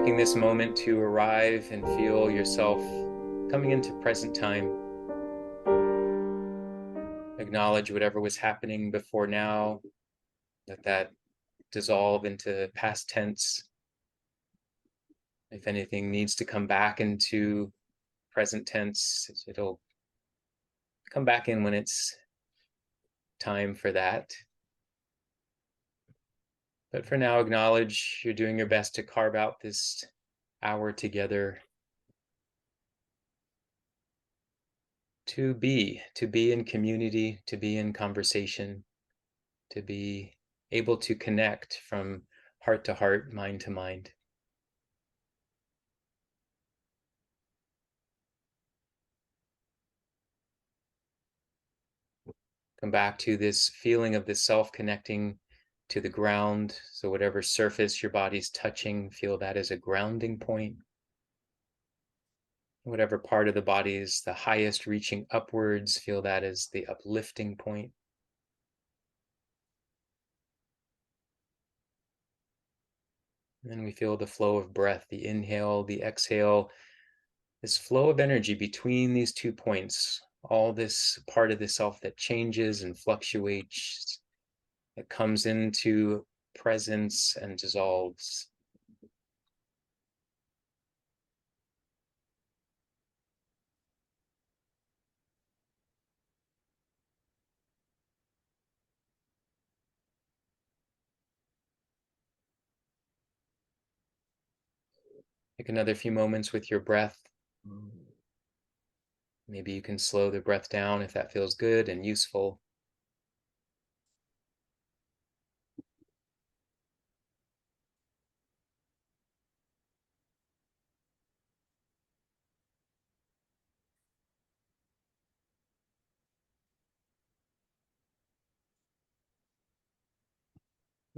taking this moment to arrive and feel yourself coming into present time. Acknowledge whatever was happening before now, that dissolve into past tense. If anything needs to come back into present tense, it'll come back in when it's time for that. But for now, acknowledge you're doing your best to carve out this hour together to be in community, to be in conversation, to be able to connect from heart to heart, mind to mind. Come back to this feeling of the self connecting to the ground. So whatever surface your body's touching, feel that as a grounding point. Whatever part of the body is the highest, reaching upwards, feel that as the uplifting point. And then we feel the flow of breath, the inhale, the exhale, this flow of energy between these 2 points, all this part of the self that changes and fluctuates, that comes into presence and dissolves. Take another few moments with your breath. Maybe you can slow the breath down if that feels good and useful.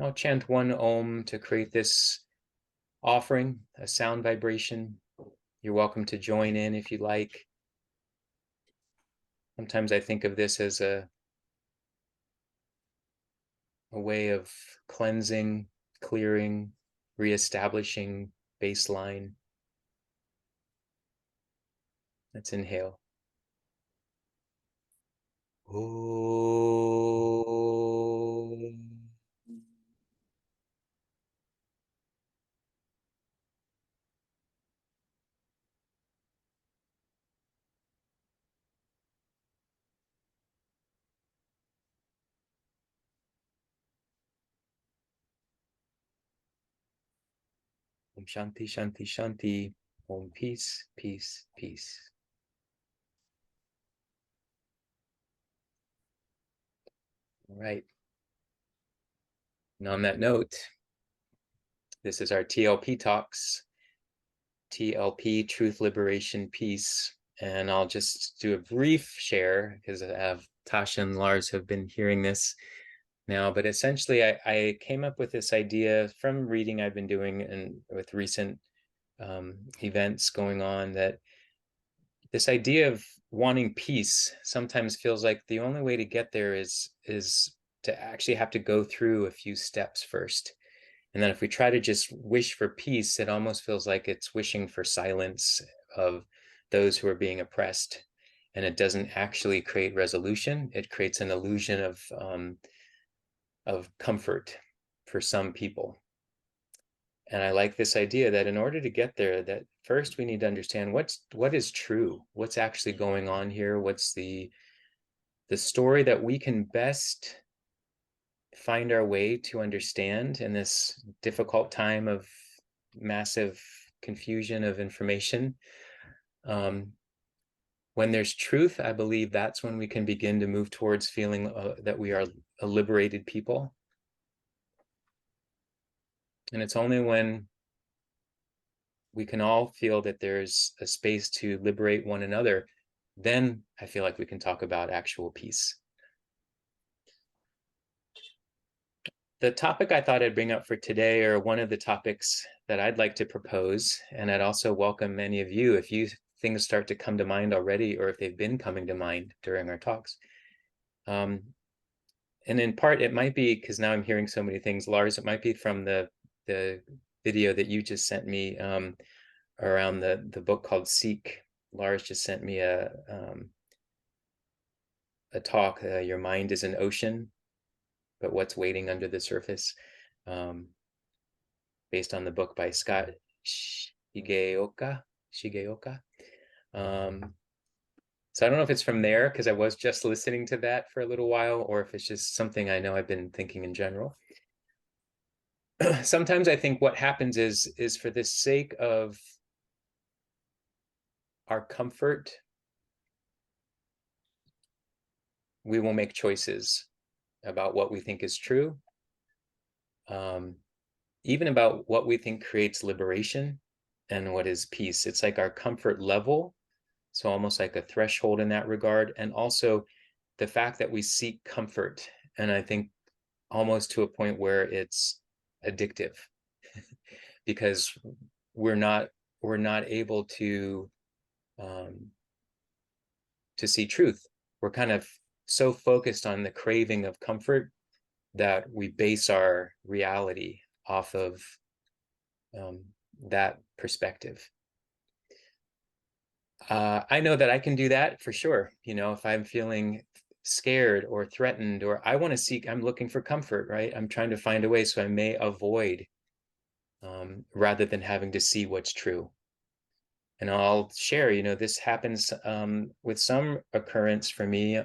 I'll chant one Om to create this offering, a sound vibration. You're welcome to join in if you like. Sometimes I think of this as a way of cleansing, clearing, reestablishing baseline. Let's inhale. Om. Om Shanti, Shanti, Shanti. Om peace, peace, peace. All right. And on that note, this is our TLP Talks, TLP, Truth, Liberation, Peace. And I'll just do a brief share because Tasha and Lars have been hearing this now. But essentially, I came up with this idea from reading I've been doing and with recent events going on, that this idea of wanting peace sometimes feels like the only way to get there is to actually have to go through a few steps first. And then if we try to just wish for peace, it almost feels like it's wishing for silence of those who are being oppressed. And it doesn't actually create resolution. It creates an illusion of comfort for some people. And I like this idea that in order to get there, that first we need to understand what is true, what's actually going on here, what's the story that we can best find our way to understand in this difficult time of massive confusion of information. When there's truth, I believe that's when we can begin to move towards feeling that we are a liberated people. And it's only when we can all feel that there's a space to liberate one another, then I feel like we can talk about actual peace. The topic I thought I'd bring up for today, or one of the topics that I'd like to propose, and I'd also welcome any of you if things start to come to mind already, or if they've been coming to mind during our talks. And in part, it might be because now I'm hearing so many things, Lars, it might be from the video that you just sent me around the book called Seek. Lars just sent me a talk, Your Mind is an Ocean, but what's waiting under the surface, based on the book by Scott Shigeoka. So I don't know if it's from there, because I was just listening to that for a little while, or if it's just something I know I've been thinking in general. Sometimes I think what happens is for the sake of our comfort, we will make choices about what we think is true, even about what we think creates liberation and what is peace. It's like our comfort level, so almost like a threshold in that regard, and also the fact that we seek comfort, and I think almost to a point where it's addictive, because we're not able to see truth. We're kind of so focused on the craving of comfort that we base our reality off of that perspective. I know that I can do that for sure. You know, if I'm feeling scared or threatened, or I want to seek, I'm looking for comfort, right? I'm trying to find a way, so I may avoid, rather than having to see what's true. And I'll share, you know, this happens with some occurrence for me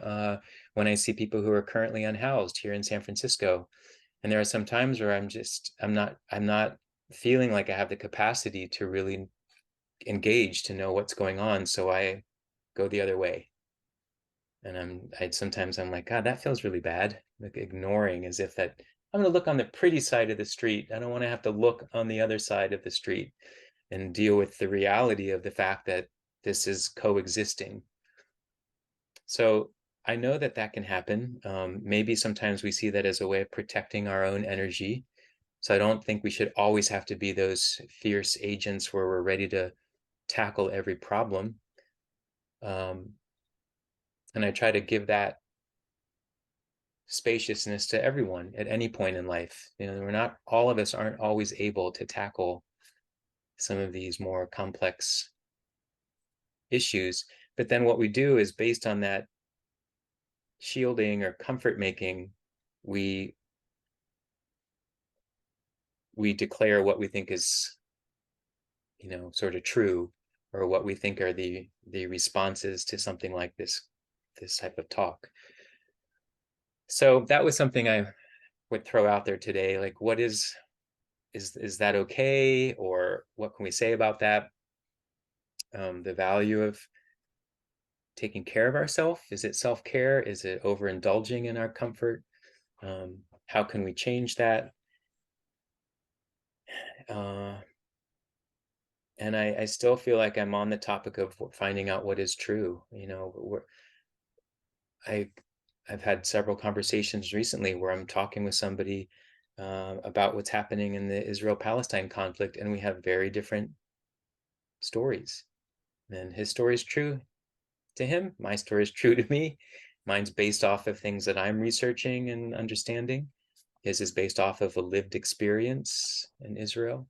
when I see people who are currently unhoused here in San Francisco. And there are some times where I'm not feeling like I have the capacity to really engage, to know what's going on. So I go the other way. And sometimes I'm like, God, that feels really bad. Like ignoring, as if that I'm going to look on the pretty side of the street. I don't want to have to look on the other side of the street and deal with the reality of the fact that this is coexisting. So I know that that can happen. Maybe sometimes we see that as a way of protecting our own energy. So I don't think we should always have to be those fierce agents where we're ready to tackle every problem. And I try to give that spaciousness to everyone at any point in life. You know, all of us aren't always able to tackle some of these more complex issues. But then what we do is, based on that shielding or comfort making, we declare what we think is, you know, sort of true, or what we think are the responses to something like this type of talk. So that was something I would throw out there today. Like, what is that okay? Or what can we say about that? The value of taking care of ourselves. Is it self-care? Is it overindulging in our comfort? How can we change that? And I still feel like I'm on the topic of finding out what is true. You know, I've had several conversations recently where I'm talking with somebody about what's happening in the Israel-Palestine conflict, and we have very different stories. And his story is true to him. My story is true to me. Mine's based off of things that I'm researching and understanding. His is based off of a lived experience in Israel.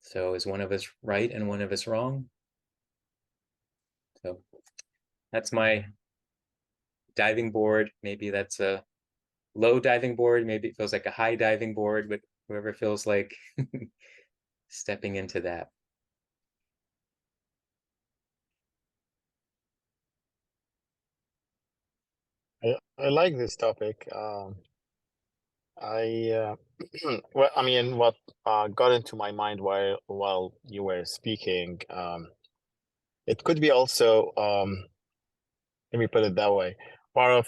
So is one of us right and one of us wrong? So that's my diving board. Maybe that's a low diving board. Maybe it feels like a high diving board, but whoever feels like stepping into that. I like this topic. I well, I mean, what got into my mind while you were speaking, it could be also, let me put it that way, part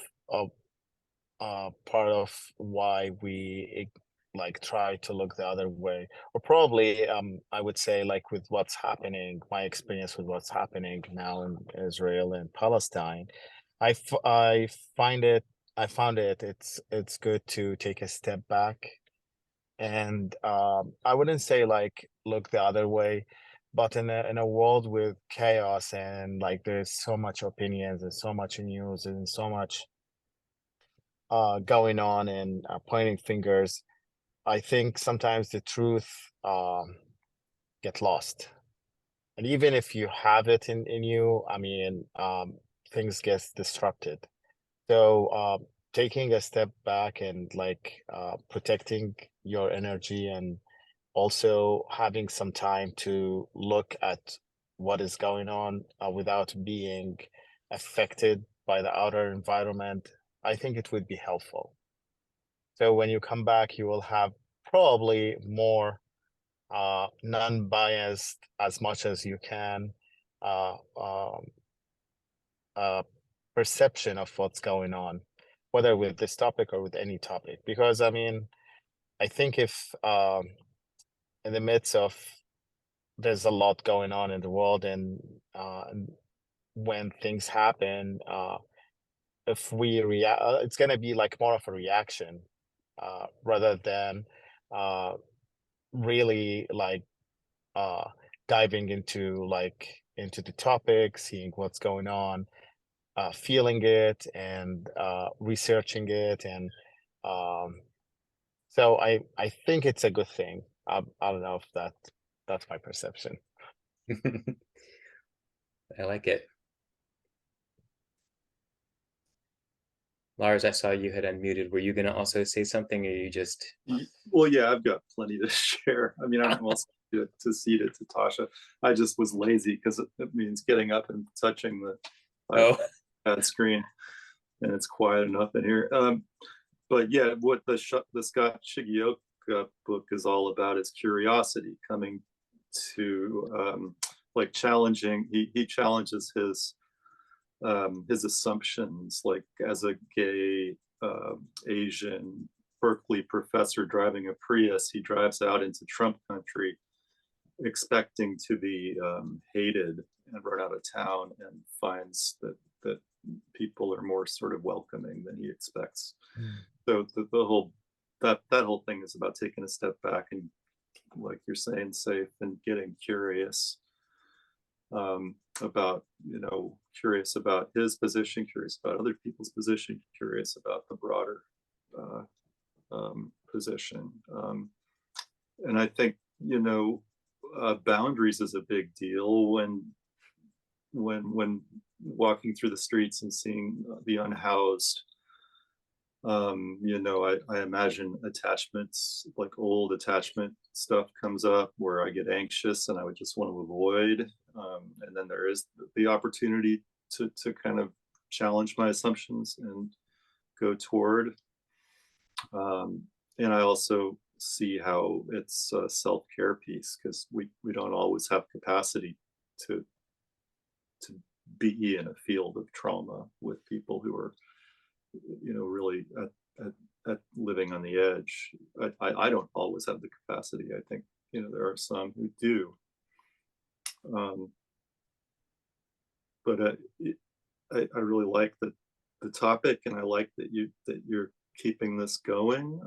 part of why we like try to look the other way, or probably, I would say, like with what's happening, my experience with what's happening now in Israel and Palestine. I find it I found it's good to take a step back, and I wouldn't say like look the other way, but in a world with chaos, and like there's so much opinions and so much news and so much going on, and pointing fingers, I think sometimes the truth get lost. And even if you have it in you, I mean, things get disrupted. So taking a step back and like protecting your energy, and also having some time to look at what is going on without being affected by the outer environment, I think it would be helpful. So when you come back, you will have probably more non-biased as much as you can uh, um, uh, perception of what's going on, whether with this topic or with any topic. Because I mean, I think if in the midst of there's a lot going on in the world, and when things happen, if we react, it's going to be like more of a reaction rather than uh, really like uh diving into the topic, seeing what's going on, feeling it, and researching it. And um so I think it's a good thing. I don't know if that's my perception. I like it. Lars, I saw you had unmuted. Were you going to also say something, or you just? Well, yeah, I've got plenty to share. I mean, I'm also to cede it to Tasha. I just was lazy because it means getting up and touching the iPad screen, and it's quiet enough in here. But yeah, what the Scott Shigeoka book is all about is curiosity, coming to like challenging. He challenges his assumptions, like as a gay Asian Berkeley professor driving a Prius, he drives out into Trump country expecting to be hated and run out of town, and finds that people are more sort of welcoming than he expects. So the whole that whole thing is about taking a step back and, like you're saying, Sayf, and getting curious about, curious about his position, curious about other people's position, curious about the broader position. And I think, boundaries is a big deal when walking through the streets and seeing the unhoused. I imagine attachments, like old attachment stuff comes up where I get anxious and I would just want to avoid. And then there is the opportunity to kind of challenge my assumptions and go toward. And I also see how it's a self-care piece, because we don't always have capacity to be in a field of trauma with people who are, really at living on the edge. I don't always have the capacity. I think, there are some who do. But I really like the topic, and I like that you're keeping this going.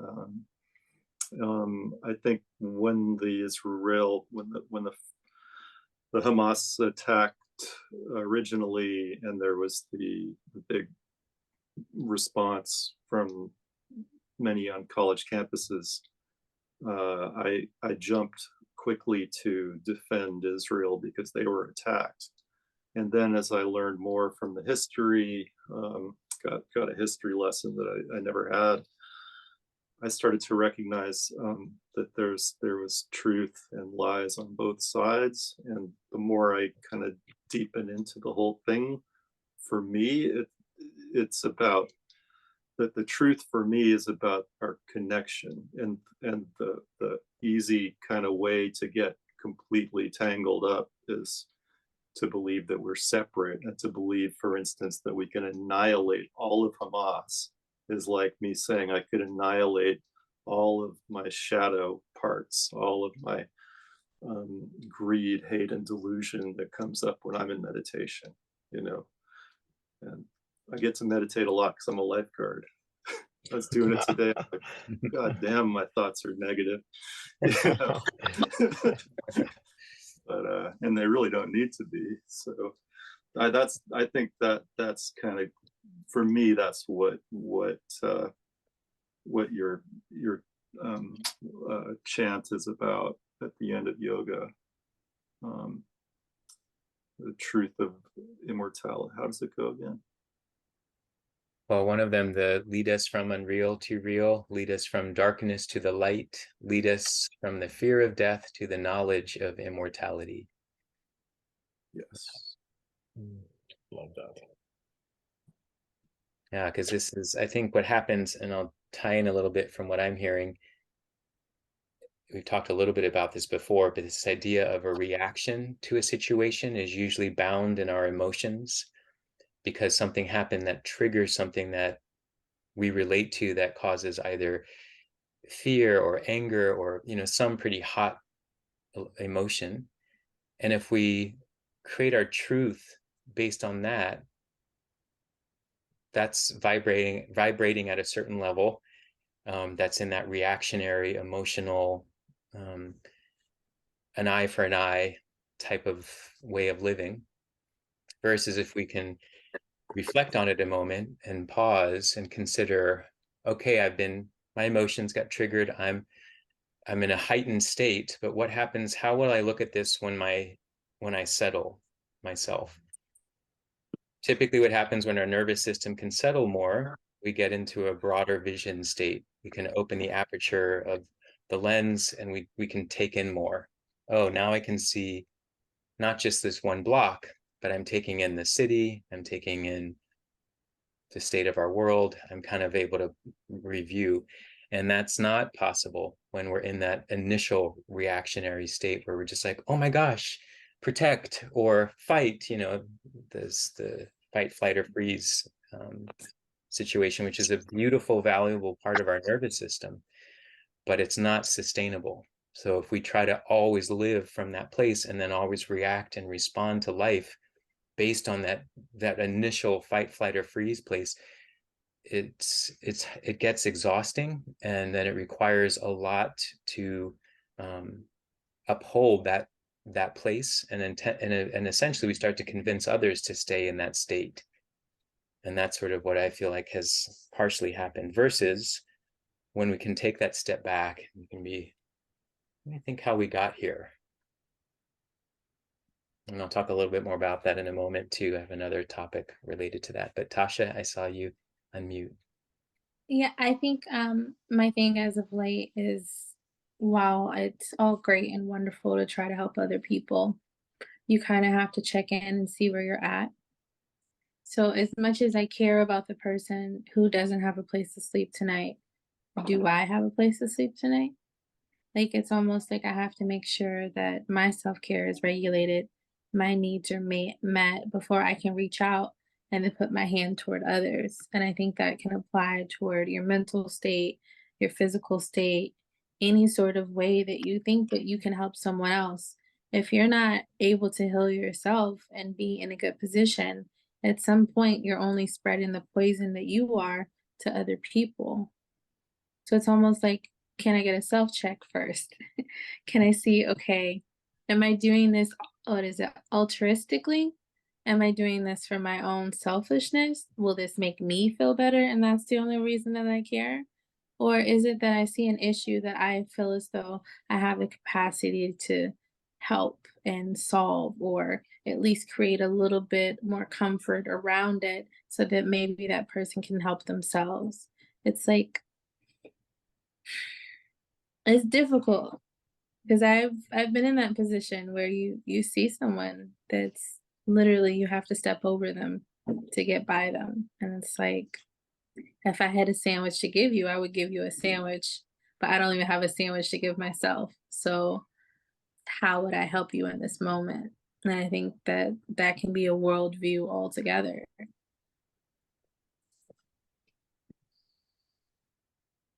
I think when the Hamas attacked originally, and there was the big response from many on college campuses, I jumped quickly to defend Israel because they were attacked. And then as I learned more from the history, got a history lesson that I never had, I started to recognize that there was truth and lies on both sides. And the more I kind of deepen into the whole thing, for me, it's about that the truth for me is about our connection, and the easy kind of way to get completely tangled up is to believe that we're separate, and to believe, for instance, that we can annihilate all of Hamas is like me saying I could annihilate all of my shadow parts, all of my greed, hate, and delusion that comes up when I'm in meditation, and I get to meditate a lot because I'm a lifeguard. I was doing it today. Like, God damn, my thoughts are negative. But and they really don't need to be. So I think that's kind of, for me, that's what you're chant is about at the end of yoga. The truth of immortality. How does it go again? Well, one of them, the lead us from unreal to real, lead us from darkness to the light, lead us from the fear of death to the knowledge of immortality. Yes. Love that. Yeah, because this is, I think, what happens, and I'll tie in a little bit from what I'm hearing. We've talked a little bit about this before, but this idea of a reaction to a situation is usually bound in our emotions, because something happened that triggers something that we relate to, that causes either fear or anger or, you know, some pretty hot emotion. And if we create our truth based on that, that's vibrating at a certain level, that's in that reactionary, emotional, an eye for an eye type of way of living. Versus if we can reflect on it a moment and pause and consider, okay, my emotions got triggered, I'm in a heightened state, but what happens, how will I look at this when I settle myself? Typically what happens when our nervous system can settle more, we get into a broader vision state. We can open the aperture of the lens, and we can take in more. Oh, now I can see not just this one block, but I'm taking in the city, I'm taking in the state of our world. I'm kind of able to review. And that's not possible when we're in that initial reactionary state where we're just like, oh my gosh, protect or fight, you know, there's the fight, flight, or freeze situation, which is a beautiful, valuable part of our nervous system, but it's not sustainable. So if we try to always live from that place and then always react and respond to life based on that initial fight, flight, or freeze place, it gets exhausting, and then it requires a lot to uphold that place, and then and essentially we start to convince others to stay in that state. And that's sort of what I feel like has partially happened, versus when we can take that step back, we can be, let me think how we got here. And I'll talk a little bit more about that in a moment too. I have another topic related to that. But Tasha, I saw you unmute. Yeah, I think my thing as of late is, while it's all great and wonderful to try to help other people, you kind of have to check in and see where you're at. So as much as I care about the person who doesn't have a place to sleep tonight, do I have a place to sleep tonight? Like, it's almost like I have to make sure that my self-care is regulated, my needs are met before I can reach out and then put my hand toward others. And I think that can apply toward your mental state, your physical state, any sort of way that you think that you can help someone else. If you're not able to heal yourself and be in a good position, at some point you're only spreading the poison that you are to other people. So it's almost like, can I get a self check first? Can I see, okay, am I doing this, what is it, altruistically? Am I doing this for my own selfishness? Will this make me feel better and that's the only reason that I care? Or is it that I see an issue that I feel as though I have the capacity to help and solve, or at least create a little bit more comfort around it so that maybe that person can help themselves? It's like, it's difficult because I've been in that position where you see someone that's literally, you have to step over them to get by them, and it's like, if I had a sandwich to give you, I would give you a sandwich, but I don't even have a sandwich to give myself. So how would I help you in this moment? And I think that that can be a worldview altogether.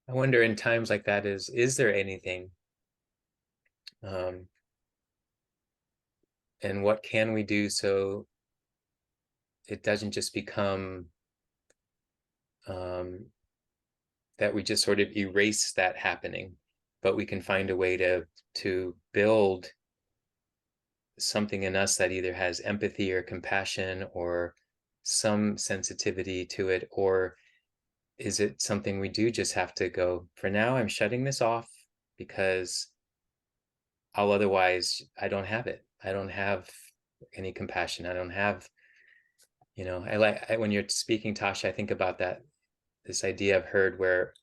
I wonder, in times like that, is there anything, and what can we do so it doesn't just become that we just sort of erase that happening, but we can find a way to build something in us that either has empathy or compassion or some sensitivity to it, or is it something we do just have to go, for now, I'm shutting this off because otherwise I don't have it. I don't have any compassion. I don't have, when you're speaking, Tasha, I think about this idea I've heard where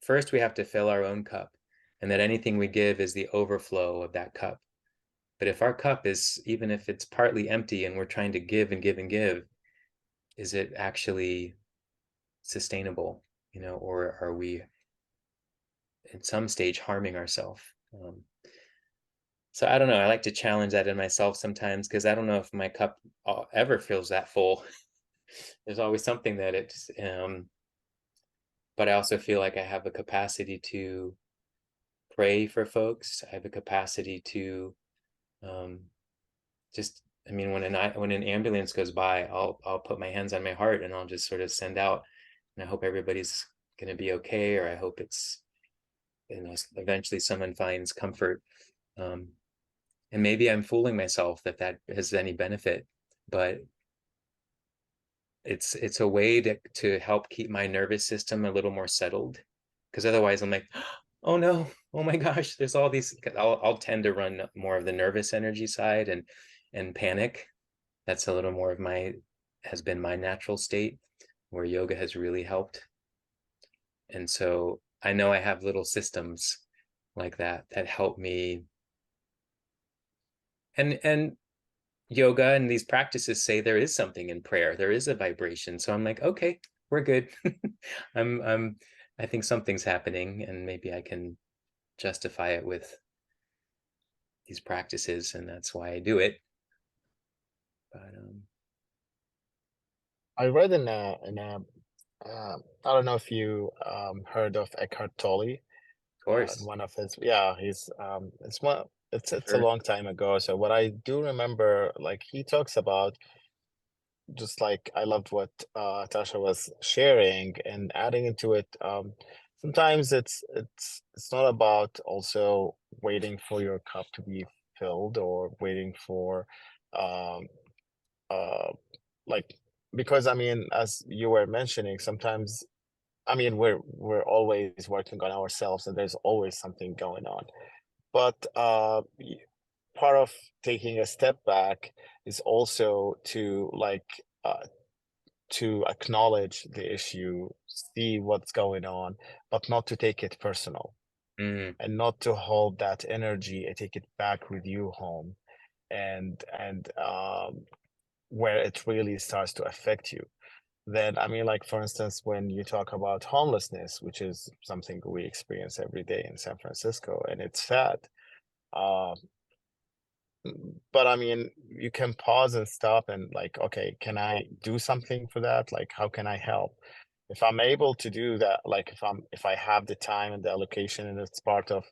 first we have to fill our own cup, and that anything we give is the overflow of that cup. But if our cup is, even if it's partly empty and we're trying to give and give and give, is it actually sustainable, or are we at some stage harming ourselves? So I don't know. I like to challenge that in myself sometimes, because I don't know if my cup ever feels that full. There's always something that it's, but I also feel like I have a capacity to pray for folks. I have a capacity to just, I mean, when an ambulance goes by, I'll put my hands on my heart and I'll just sort of send out, and I hope everybody's going to be okay, or I hope it's, eventually someone finds comfort. And maybe I'm fooling myself that has any benefit, but it's a way to help keep my nervous system a little more settled, because otherwise I'm like, oh no, oh my gosh, there's all these. I'll tend to run more of the nervous energy side and panic. That's a little more of has been my natural state, where yoga has really helped. And so I know I have little systems like that help me. And yoga and these practices say there is something in prayer, there is a vibration. So I'm like, okay, we're good. I think something's happening, and maybe I can justify it with these practices, and that's why I do it. But I read in a I don't know if you heard of Eckhart Tolle. of course, One of his, he's it's a sure. long time ago. So what I do remember, like he talks about, just like I loved what Tasha was sharing and adding into it. Sometimes it's not about also waiting for your cup to be filled, or waiting for um uh like, because I mean, as you were mentioning, sometimes, I mean, we're always working on ourselves and there's always something going on. But part of taking a step back is also to to acknowledge the issue, see what's going on, but not to take it personal, Mm, and not to hold that energy and take it back with you home, and where it really starts to affect you. Then, I mean, like for instance, when you talk about homelessness, which is something we experience every day in San Francisco, and it's sad. Uh, but I mean, you can pause and stop and like, okay, can I do something for that? Like, how can I help? If I'm able to do that, like if I have the time and the allocation, and it's part of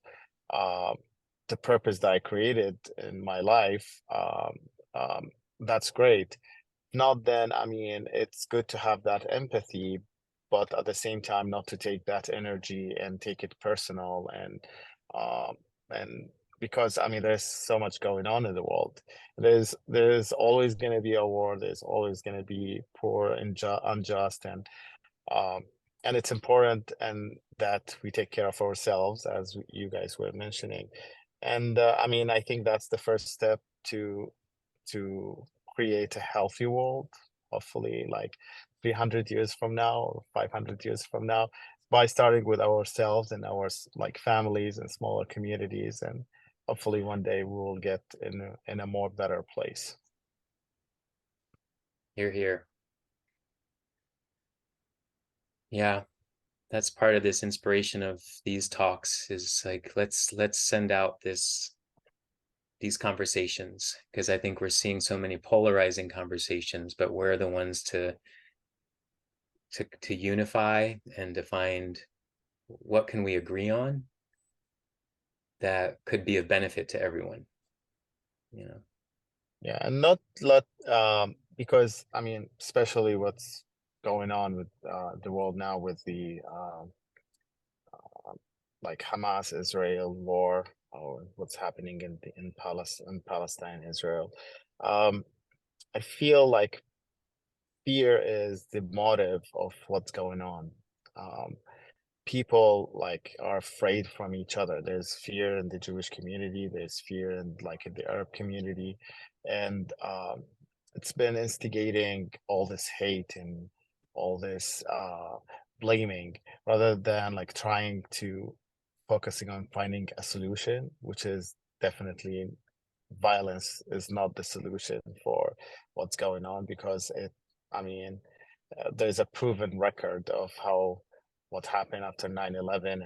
uh, the purpose that I created in my life, um, that's great. Not then, I mean, it's good to have that empathy, but at the same time, not to take that energy and take it personal. Um, and because I mean, there's so much going on in the world. There's always going to be a war. There's always going to be poor and unjust, um, and it's important and that we take care of ourselves, as you guys were mentioning. And I mean, I think that's the first step to create a healthy world, hopefully like 300 years from now or 500 years from now, by starting with ourselves and our like families and smaller communities, and hopefully one day we will get in a more better place. you're here. Yeah, that's part of this inspiration of these talks, is like, let's send out these conversations, because I think we're seeing so many polarizing conversations, but we're the ones to unify and to find what can we agree on that could be of benefit to everyone. Yeah, and not let because I mean, especially what's going on with the world now with the like Hamas Israel war, or what's happening in Palestine, Israel. Um, I feel like fear is the motive of what's going on. people like are afraid from each other. There's fear in the Jewish community, there's fear in like in the Arab community, and it's been instigating all this hate and all this blaming, rather than like trying to focusing on finding a solution, which is definitely violence is not the solution for what's going on, because I mean, there's a proven record of how what happened after 9/11,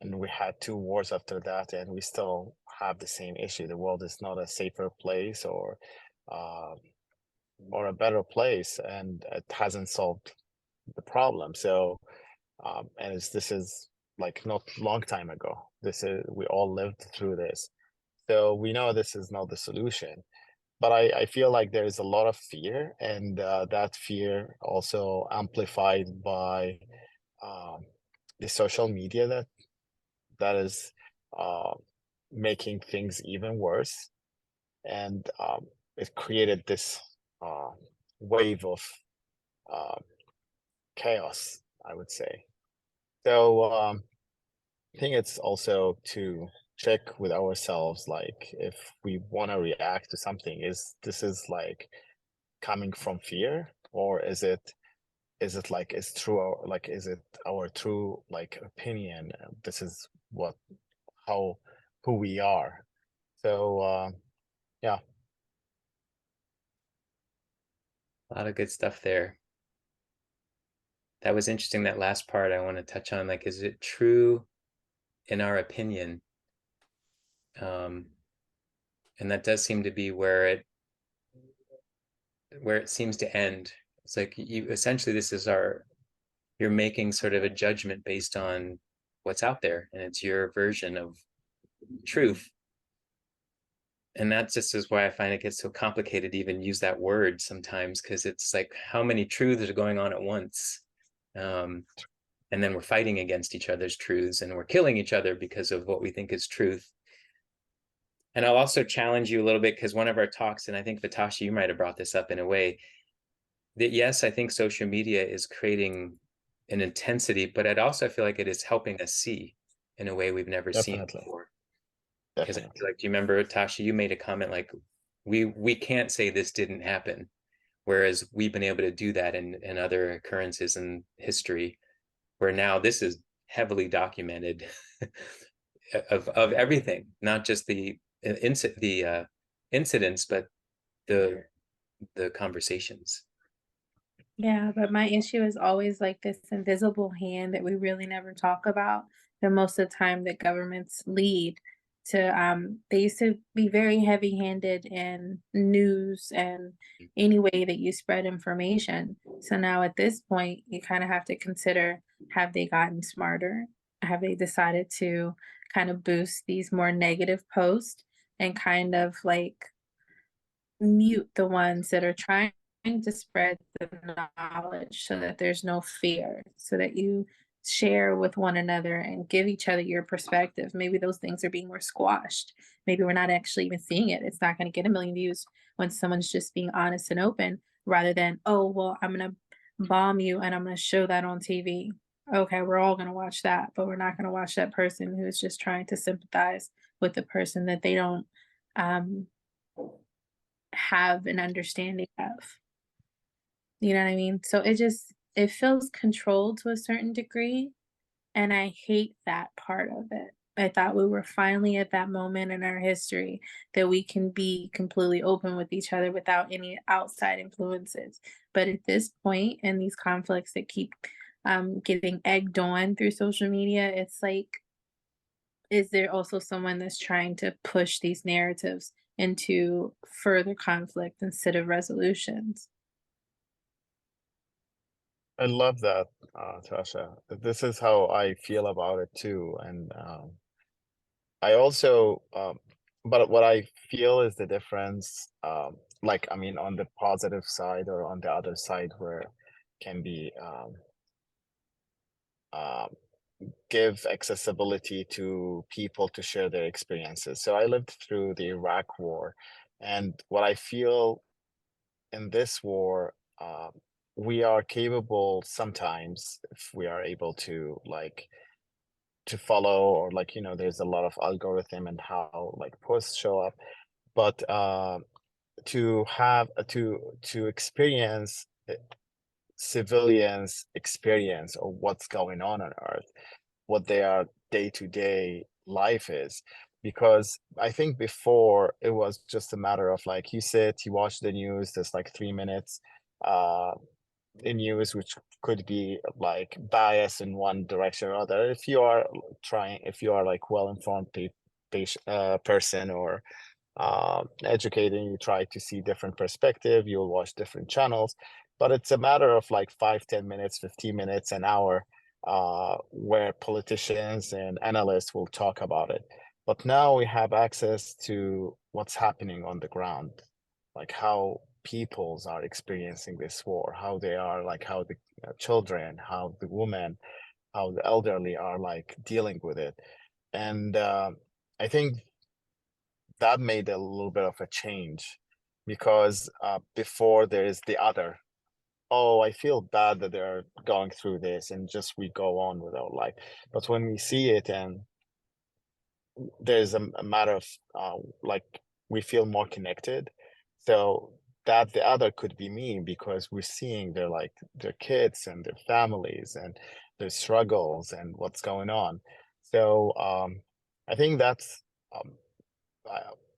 and we had two wars after that, and we still have the same issue. The world is not a safer place uh, or a better place, and it hasn't solved the problem. So and this is like not long time ago. This is we all lived through this, so we know this is not the solution. But I feel like there is a lot of fear, and that fear also amplified by um, the social media that is uh, making things even worse, and it created this uh, wave of uh, chaos, I would say. So I think it's also to check with ourselves, like if we want to react to something, is this is like coming from fear, or is it like is true, like is it our true like opinion? This is what how who we are. So yeah. A lot of good stuff there. That was interesting, that last part I want to touch on, like, is it true in our opinion? And that does seem to be where it seems to end. It's like you essentially, this is you're making sort of a judgment based on what's out there, and it's your version of truth. And that just is why I find it gets so complicated to even use that word sometimes, because it's like how many truths are going on at once. And then we're fighting against each other's truths, and we're killing each other because of what we think is truth. And I'll also challenge you a little bit, because one of our talks, and I think Vatasha, you might have brought this up in a way, that yes, I think social media is creating an intensity, but I'd also feel like it is helping us see in a way we've never seen Definitely. before. Because I Definitely. feel like, do you remember, Tasha, you made a comment like, we can't say this didn't happen, whereas we've been able to do that in other occurrences in history, where now this is heavily documented of everything, not just the incidents, but the conversations. Yeah, but my issue is always like this invisible hand that we really never talk about. That most of the time that governments lead to they used to be very heavy-handed in news and any way that you spread information. So now at this point, you kind of have to consider, have they gotten smarter? Have they decided to kind of boost these more negative posts and kind of like mute the ones that are trying to spread the knowledge so that there's no fear, so that you share with one another and give each other your perspective. Maybe those things are being more squashed. Maybe we're not actually even seeing it. It's not going to get a million views when someone's just being honest and open, rather than, oh, well, I'm going to bomb you and I'm going to show that on TV. Okay, we're all going to watch that, but we're not going to watch that person who's just trying to sympathize with the person that they don't um, have an understanding of. You know what I mean? So it feels controlled to a certain degree, and I hate that part of it. I thought we were finally at that moment in our history that we can be completely open with each other without any outside influences. But at this point, in these conflicts that keep getting egged on through social media, it's like, is there also someone that's trying to push these narratives into further conflict instead of resolutions? I love that, Tasha. This is how I feel about it too. And I also, but what I feel is the difference, like, I mean, on the positive side or on the other side, where can be um, give accessibility to people to share their experiences. So I lived through the Iraq War, and what I feel in this war, we are capable sometimes, if we are able to like to follow, or like, you know, there's a lot of algorithm and how like posts show up, but to have to experience civilians experience or what's going on Earth, what their day-to-day life is. Because I think before it was just a matter of like, you sit, you watch the news, there's like 3 minutes in news, which could be like biased in one direction or other. If you are if you are like well-informed person, or educating, you try to see different perspective, you'll watch different channels, but it's a matter of like 5, 10 minutes, 15 minutes, an hour, where politicians and analysts will talk about it. But now we have access to what's happening on the ground, like how peoples are experiencing this war, how they are like, how the children, how the women, how the elderly are like dealing with it. And I think that made a little bit of a change, because before there is the other, oh, I feel bad that they're going through this, and just we go on with our life. But when we see it, and there's a matter of like, we feel more connected, so that the other could be me, because we're seeing their like their kids and their families and their struggles and what's going on. So I think that's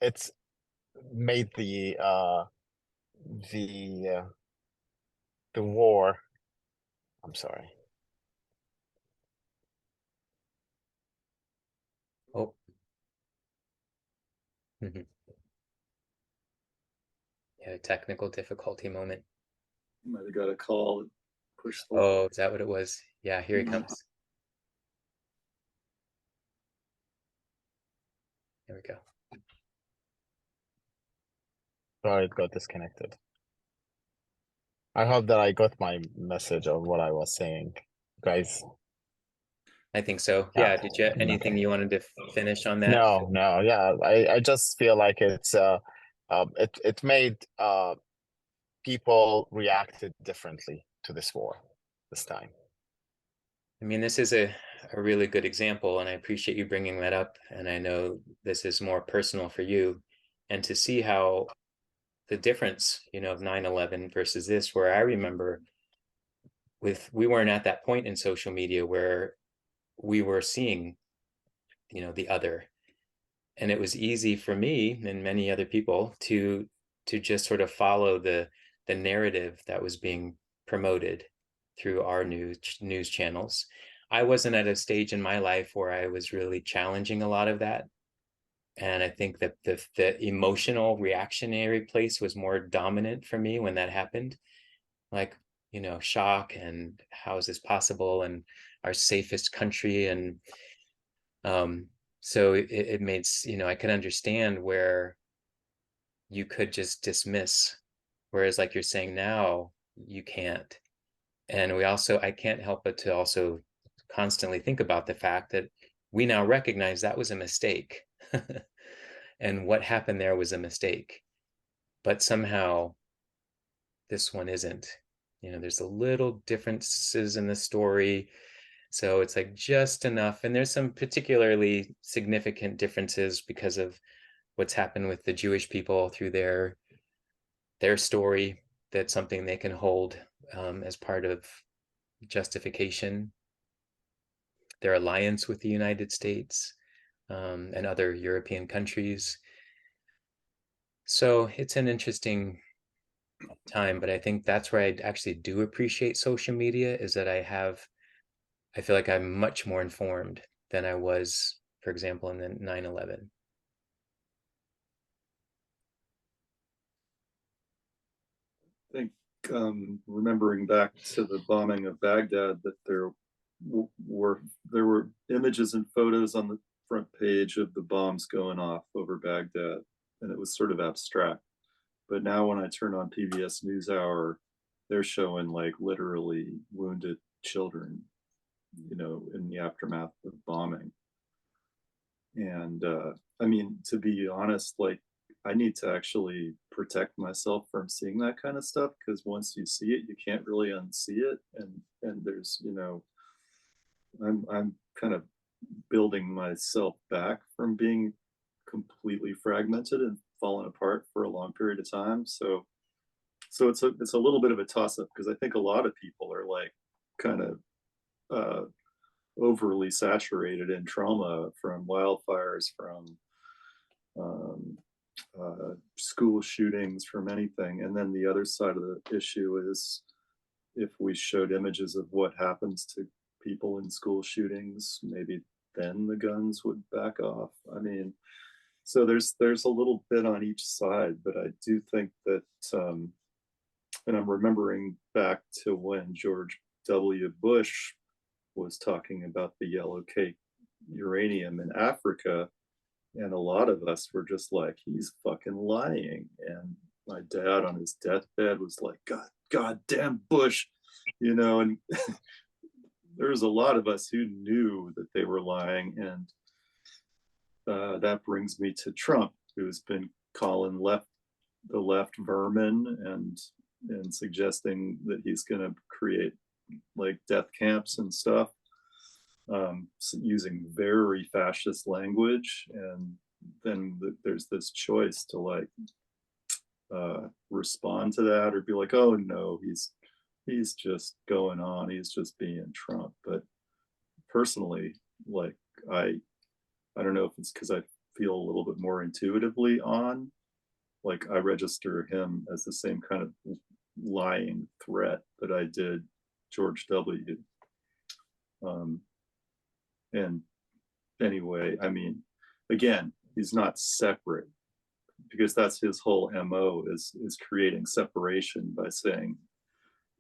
it's made the uh, the war. I'm sorry. Oh. Mhm. Yeah, technical difficulty moment. Might have got a call and pushed the Oh, is that what it was? Yeah, here he comes. There we go. Sorry, it got disconnected. I hope that I got my message of what I was saying, guys. I think so. Yeah. Yeah. Did you anything Okay. you wanted to finish on that? No. Yeah, I just feel like it's it made people reacted differently to this war this time. I mean, this is a really good example, and I appreciate you bringing that up. And I know this is more personal for you, and to see how the difference, you know, of 9/11 versus this, where I remember we weren't at that point in social media where we were seeing, you know, the other, and it was easy for me and many other people to just sort of follow the narrative that was being promoted through our news channels. I wasn't at a stage in my life where I was really challenging a lot of that, and I think that the emotional reactionary place was more dominant for me when that happened, like, you know, shock and how is this possible, and our safest country, and so it made, you know, I could understand where you could just dismiss, whereas like you're saying now, you can't. And I can't help but to also constantly think about the fact that we now recognize that was a mistake. And what happened there was a mistake, but somehow this one isn't. You know, there's a little differences in the story, so it's like just enough, and there's some particularly significant differences because of what's happened with the Jewish people through their story. That's something they can hold as part of justification. Their alliance with the United States and other European countries. So it's an interesting time, but I think that's where I actually do appreciate social media, is that I feel like I'm much more informed than I was, for example, in the 9/11. I think remembering back to the bombing of Baghdad, that there were images and photos on the front page of the bombs going off over Baghdad, and it was sort of abstract. But now when I turn on PBS NewsHour, they're showing like literally wounded children, you know, in the aftermath of bombing. And I mean, to be honest, like I need to actually protect myself from seeing that kind of stuff, because once you see it, you can't really unsee it. And there's, you know, I'm kind of building myself back from being completely fragmented and fallen apart for a long period of time. So it's a little bit of a toss up, because I think a lot of people are like kind of overly saturated in trauma from wildfires, from um, school shootings, from anything. And then the other side of the issue is, if we showed images of what happens to people in school shootings, maybe then the guns would back off. I mean, so there's a little bit on each side, but I do think that, and I'm remembering back to when George W. Bush was talking about the yellow cake uranium in Africa, and a lot of us were just like, he's fucking lying. And my dad on his deathbed was like, God damn Bush, you know. And there's a lot of us who knew that they were lying. And that brings me to Trump, who's been calling the left vermin, and suggesting that he's going to create like death camps and stuff, using very fascist language. And then there's this choice to like respond to that, or be like, oh no, he's just going on, he's just being Trump. But personally, like, I don't know if it's because I feel a little bit more intuitively on, like, I register him as the same kind of lying threat that I did George W. And anyway, I mean, again, he's not separate, because that's his whole MO, is creating separation by saying,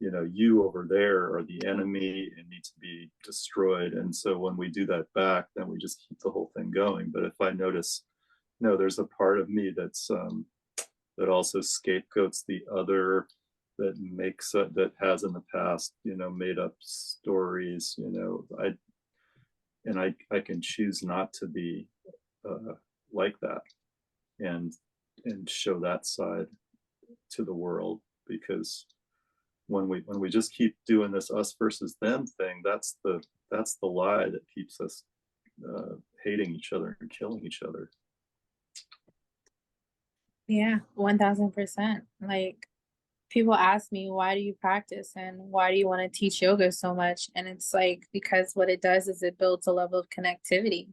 you know, you over there are the enemy and need to be destroyed. And so when we do that back, then we just keep the whole thing going. But if I notice, no, there's a part of me that's that also scapegoats the other, that makes that has in the past, you know, made up stories, you know, I can choose not to be like that, and show that side to the world. Because when we just keep doing this us versus them thing, that's the lie that keeps us hating each other and killing each other. Yeah, 1000%. Like, people ask me, why do you practice and why do you want to teach yoga so much? And it's like, because what it does is it builds a level of connectivity.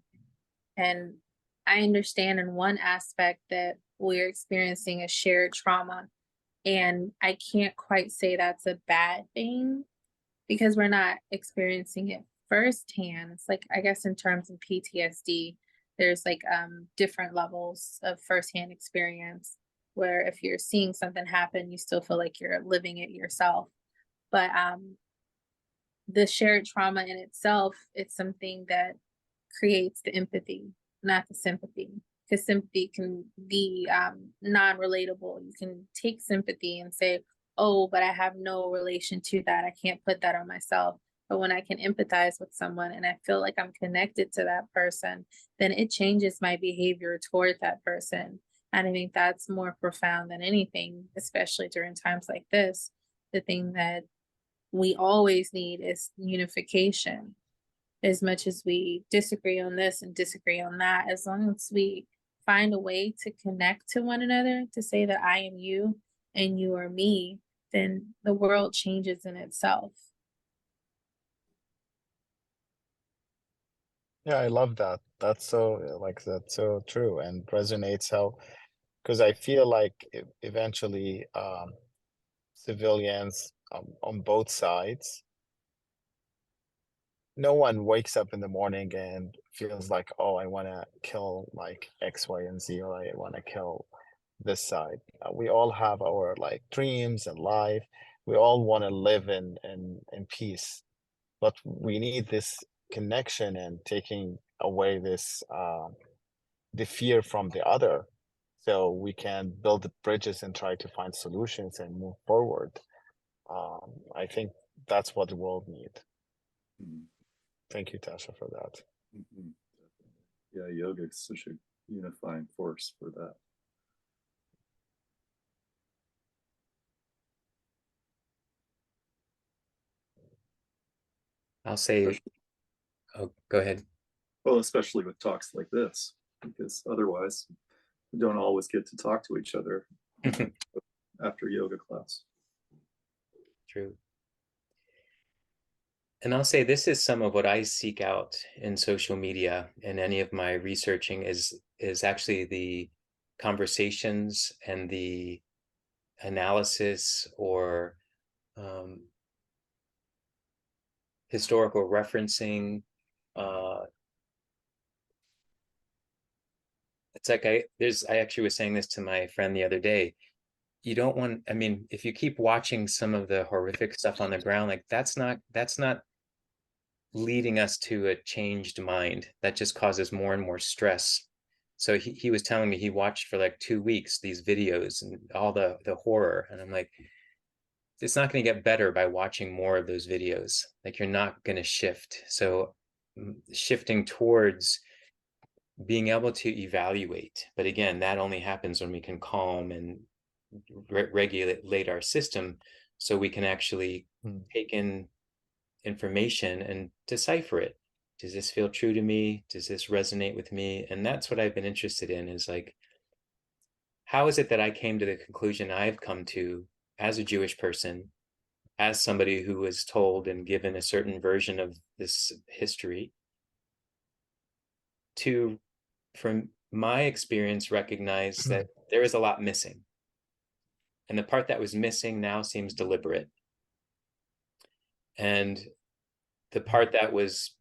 And I understand in one aspect that we're experiencing a shared trauma. And I can't quite say that's a bad thing, because we're not experiencing it firsthand. It's like, I guess in terms of PTSD, there's like different levels of firsthand experience, where if you're seeing something happen, you still feel like you're living it yourself. But the shared trauma in itself, it's something that creates the empathy, not the sympathy. Because sympathy can be non-relatable. You can take sympathy and say, oh, but I have no relation to that, I can't put that on myself. But when I can empathize with someone and I feel like I'm connected to that person, then it changes my behavior toward that person. And I think that's more profound than anything, especially during times like this. The thing that we always need is unification. As much as we disagree on this and disagree on that, as long as we find a way to connect to one another, to say that I am you and you are me, then the world changes in itself. Yeah, I love that. That's so that's so true and resonates. How, because I feel like eventually civilians on both sides, no one wakes up in the morning and feels like, oh, I want to kill like X, Y, and Z, or I want to kill this side. We all have our like dreams and life. We all want to live in peace, but we need this connection and taking away this the fear from the other, so we can build the bridges and try to find solutions and move forward. I think that's what the world needs. Mhm. Thank you, Tasha, for that. Mhm. Yeah, yoga is such a unifying force for that. I'll say, oh, go ahead. Well, especially with talks like this, because otherwise we don't always get to talk to each other after yoga class. True. And I'll say this is some of what I seek out in social media and any of my researching is actually the conversations and the analysis or historical referencing. It's like I actually was saying this to my friend the other day. You don't want, I mean, if you keep watching some of the horrific stuff on the ground, like that's not leading us to a changed mind. That just causes more and more stress. So he was telling me he watched for like 2 weeks these videos and all the horror, and I'm like, it's not going to get better by watching more of those videos. Like you're not going to shift. So shifting towards being able to evaluate, but again, that only happens when we can calm and regulate our system, so we can actually take in information and decipher it. Does this feel true to me? Does this resonate with me? And that's what I've been interested in, is like, how is it that I came to the conclusion I've come to as a Jewish person, as somebody who was told and given a certain version of this history, to, from my experience, recognize that there is a lot missing. And the part that was missing now seems deliberate. And the part that was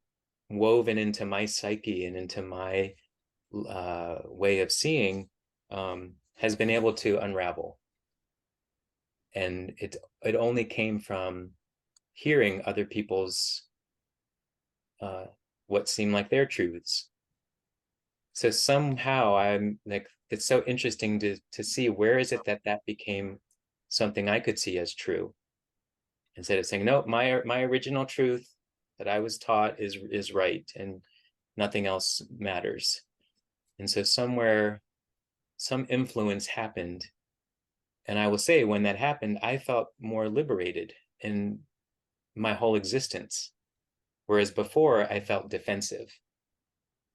woven into my psyche and into my way of seeing has been able to unravel. And it only came from hearing other people's what seemed like their truths. So somehow I'm like, it's so interesting to see where is it that became something I could see as true, instead of saying, no, my original truth that I was taught is right and nothing else matters. And so somewhere some influence happened, and I will say when that happened, I felt more liberated in my whole existence, whereas before I felt defensive.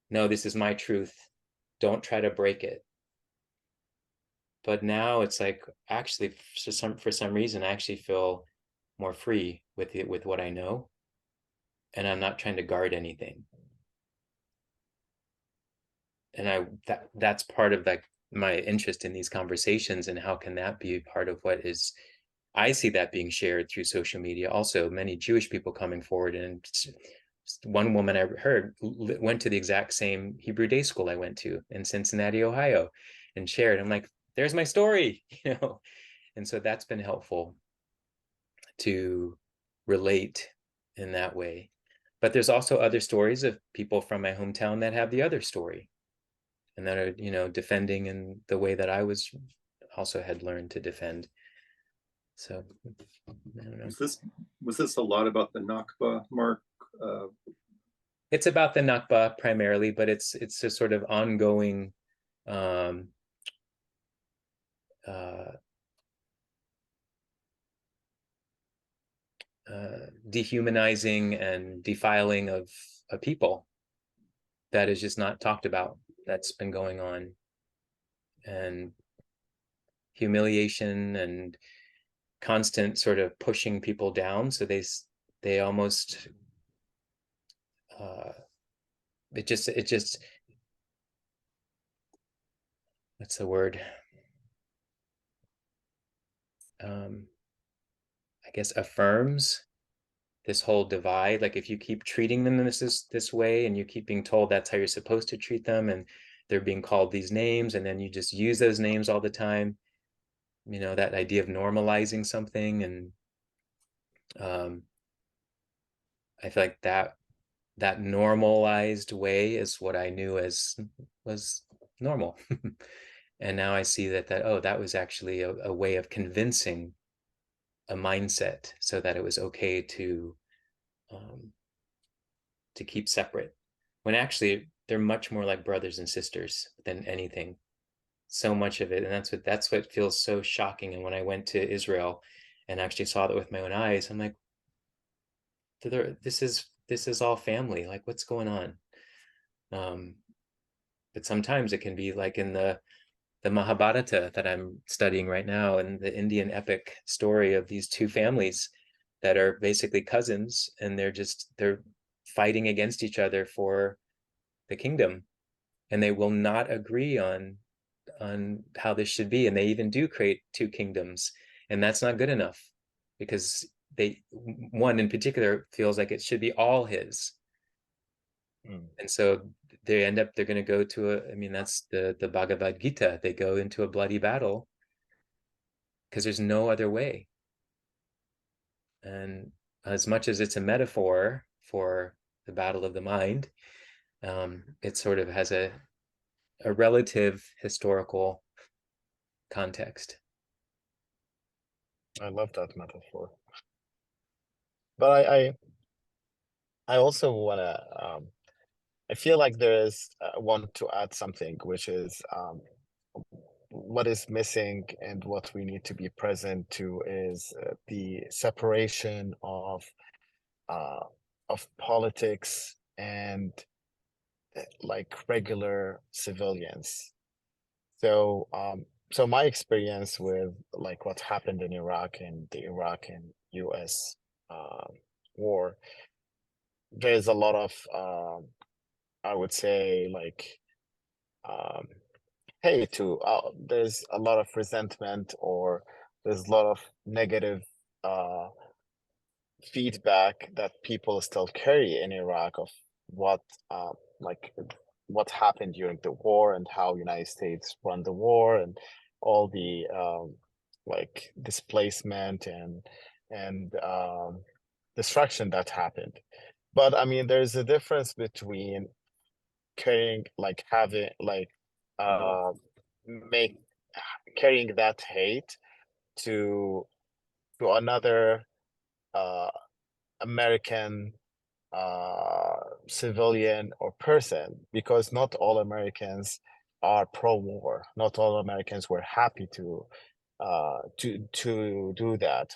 No, this is my truth, don't try to break it. But now it's like, actually, for some reason I actually feel more free with it, with what I know, and I'm not trying to guard anything. And that's part of like my interest in these conversations, and how can that be part of what is, I see that being shared through social media. Also, many Jewish people coming forward, and one woman I heard went to the exact same Hebrew day school I went to in Cincinnati, Ohio, and shared. I'm like, there's my story, you know. And so that's been helpful to relate in that way. But there's also other stories of people from my hometown that have the other story, and that are, you know, defending in the way that I was also had learned to defend. So I don't know. Was this a lot about the Nakba, Marc? It's about the Nakba primarily, but it's a sort of ongoing dehumanizing and defiling of a people that is just not talked about, that's been going on, and humiliation and constant sort of pushing people down, so they almost it just what's the word, I guess affirms this whole divide. Like if you keep treating them this way, and you keep being told that's how you're supposed to treat them, and they're being called these names, and then you just use those names all the time, you know, that idea of normalizing something. And I feel like that normalized way is what I knew as was normal. And now I see that oh, that was actually a way of convincing a mindset, so that it was okay to keep separate, when actually they're much more like brothers and sisters than anything. So much of it, and that's what feels so shocking. And when I went to Israel and actually saw that with my own eyes, I'm like, this is this is all family. Like, what's going on? But sometimes it can be like in the Mahabharata that I'm studying right now, and the Indian epic story of these two families that are basically cousins, and they're fighting against each other for the kingdom, and they will not agree on how this should be, and they even do create two kingdoms, and that's not good enough, because one in particular feels like it should be all his. And so they're going to go to I mean, that's the Bhagavad Gita. They go into a bloody battle because there's no other way. And as much as it's a metaphor for the battle of the mind, it sort of has a relative historical context. I love that metaphor. But I also want to, I feel like there is, want to add something, which is what is missing and what we need to be present to is the separation of politics and like regular civilians. So so my experience with like what happened in Iraq and the Iraq and US war, there's a lot of I would say like um hate to there's a lot of resentment, or there's a lot of negative uh feedback that people still carry in Iraq of what like what happened during the war and how United States won the war and all the like displacement and destruction that happened. But I mean, there's a difference between carrying like having like uh make carrying that hate to another uh American civilian or person, because not all Americans are pro-war. Not all Americans were happy to do that.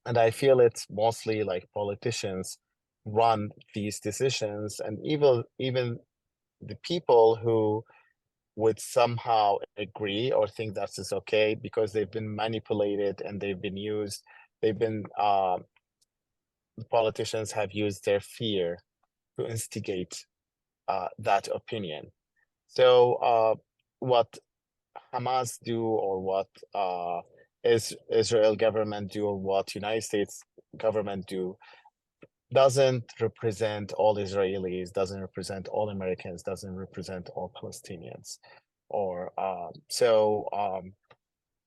And I feel it's mostly like politicians run these decisions, and even the people who would somehow agree or think that is okay because they've been manipulated and they've been used, they've been the politicians have used their fear to instigate that opinion. So what Hamas do, or what is Israel government do, or what United States government do, doesn't represent all Israelis, doesn't represent all Americans, doesn't represent all Palestinians. Or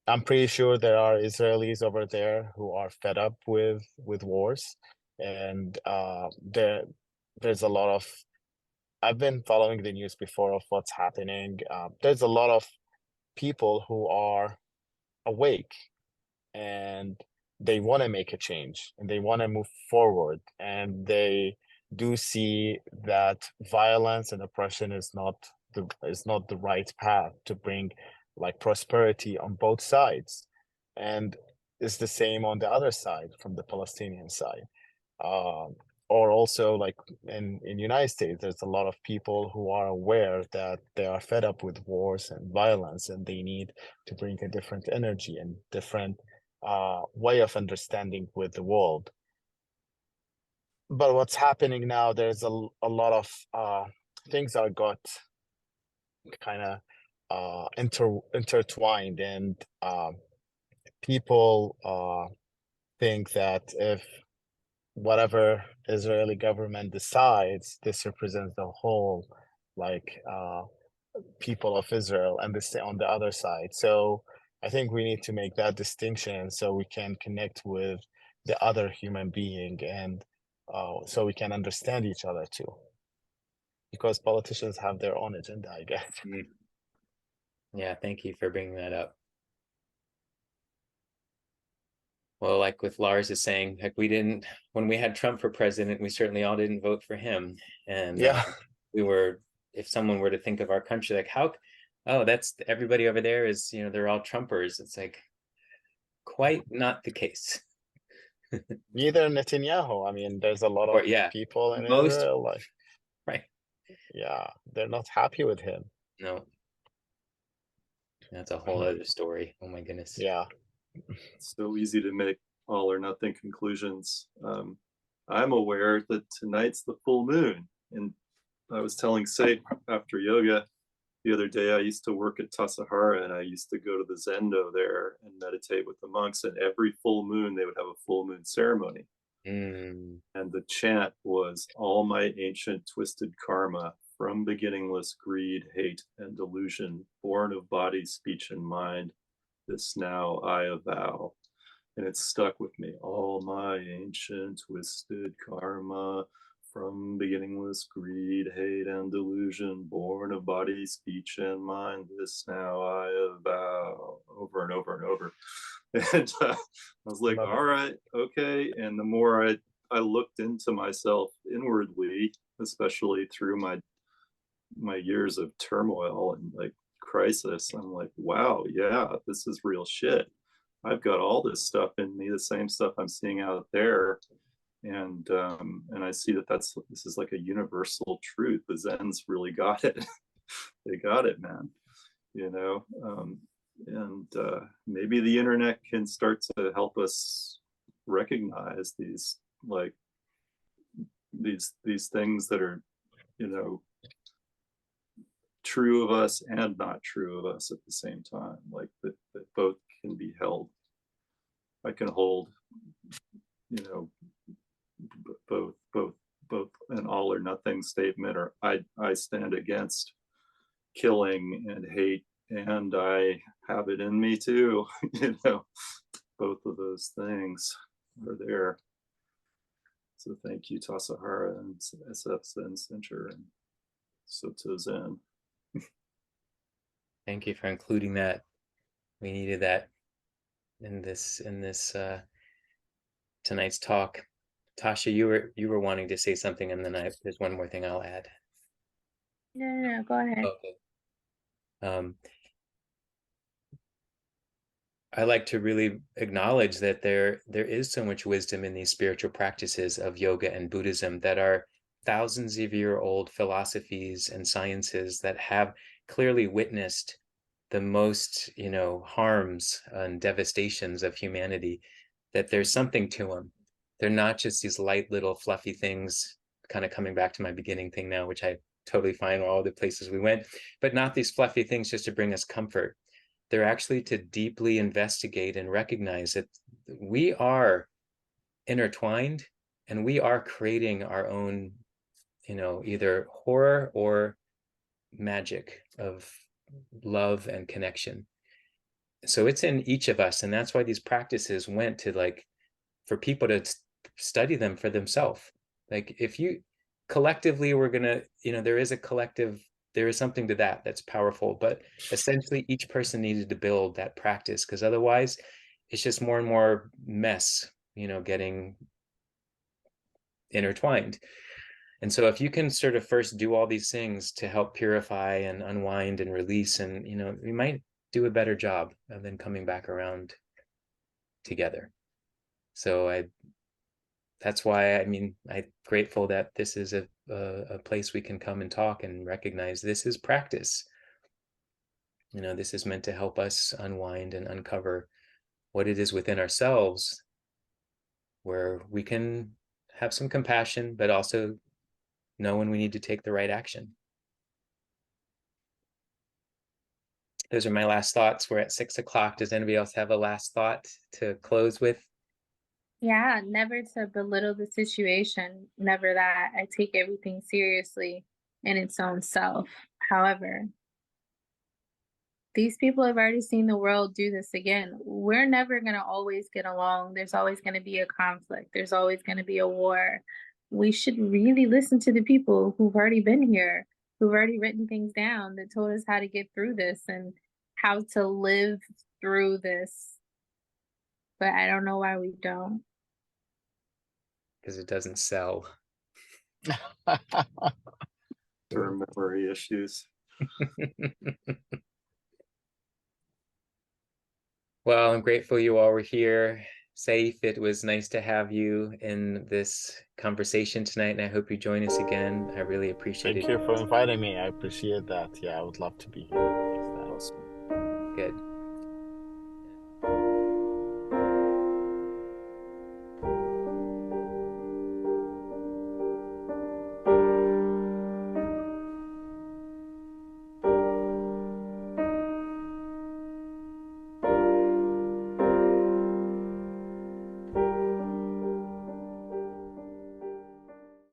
I'm pretty sure there are Israelis over there who are fed up with wars, and there's a lot of. I've been following the news before of what's happening. There's a lot of people who are awake and they want to make a change and they want to move forward, and they do see that violence and oppression is not the right path to bring like prosperity on both sides. And it's the same on the other side, from the Palestinian side. Or also like in United States, there's a lot of people who are aware that they are fed up with wars and violence, and they need to bring a different energy and different way of understanding with the world. But what's happening now, there's a lot of things are got kind of intertwined, and people think that if whatever Israeli government decides, this represents the whole like people of Israel, and this on the other side. So I think we need to make that distinction so we can connect with the other human being, and so we can understand each other too. Because politicians have their own agenda, I guess. Yeah, thank you for bringing that up. Well, like with Lars is saying, like when we had Trump for president, we certainly all didn't vote for him. And Yeah. if someone were to think of our country, like that's everybody over there is, they're all Trumpers. It's like quite not the case. Neither Netanyahu. I mean, there's a lot Or of yeah, people in most Israel, like, right. yeah, they're not happy with him. No, that's a whole other story. Oh my goodness. Yeah. It's so easy to make all or nothing conclusions. I'm aware that tonight's the full moon, and I was telling Sayf after yoga the other day, I used to work at Tassajara, and I used to go to the Zendo there and meditate with the monks, and every full moon they would have a full moon ceremony. Mm. And the chant was, all my ancient twisted karma from beginningless greed, hate, and delusion, born of body, speech, and mind, this now I avow. And it stuck with me. All my ancient twisted karma from beginningless greed, hate, and delusion, born of body, speech, and mind, this now I avow. Over and over and over. And I was like, Love it. all right, okay. And the more I looked into myself inwardly, especially through my years of turmoil and like crisis, I'm like, wow, yeah, this is real shit. I've got all this stuff in me, the same stuff I'm seeing out there, and I see that this is like a universal truth. The Zens really got it. They got it, man. You know, and maybe the internet can start to help us recognize these like these things that are, you know, true of us and not true of us at the same time, like that both can be held. I can hold, you know, both an all or nothing statement, or I stand against killing and hate, and I have it in me too. You know, both of those things are there. So thank you, Tassajara and SF Zen Center and Soto Zen. Thank you for including that. We needed that in this tonight's talk. Tasha, you were wanting to say something, and then there's one more thing I'll add. No, go ahead. Okay. I like to really acknowledge that there is so much wisdom in these spiritual practices of yoga and Buddhism that are thousands of year old philosophies and sciences that have clearly witnessed the most, you know, harms and devastations of humanity, that there's something to them. They're not just these light little fluffy things, kind of coming back to my beginning thing now, which I totally find all the places we went, but not these fluffy things just to bring us comfort. They're actually to deeply investigate and recognize that we are intertwined and we are creating our own, you know, either horror or magic of love and connection. So it's in each of us. And that's why these practices went to, like, for people to study them for themselves. Like, if you collectively, we're going to, you know, there is a collective, there is something to that that's powerful, but essentially each person needed to build that practice, because otherwise it's just more and more mess, you know, getting intertwined. And so if you can sort of first do all these things to help purify and unwind and release, and, you know, we might do a better job of then coming back around together. So that's why, I mean, I'm grateful that this is a place we can come and talk and recognize this is practice. You know, this is meant to help us unwind and uncover what it is within ourselves, where we can have some compassion, but also know when we need to take the right action. Those are my last thoughts. We're at 6 o'clock. Does anybody else have a last thought to close with? Yeah, never to belittle the situation. Never that. I take everything seriously in its own self. However, these people have already seen the world do this again. We're never going to always get along. There's always going to be a conflict. There's always going to be a war. We should really listen to the people who've already been here, who've already written things down that told us how to get through this and how to live through this. But I don't know why we don't. Because it doesn't sell. Term memory issues. Well, I'm grateful you all were here. Sayf, it was nice to have you in this conversation tonight, and I hope you join us again. I really appreciate Thank it. you for inviting me. I appreciate that. Yeah, I would love to be here next time. Awesome. Good.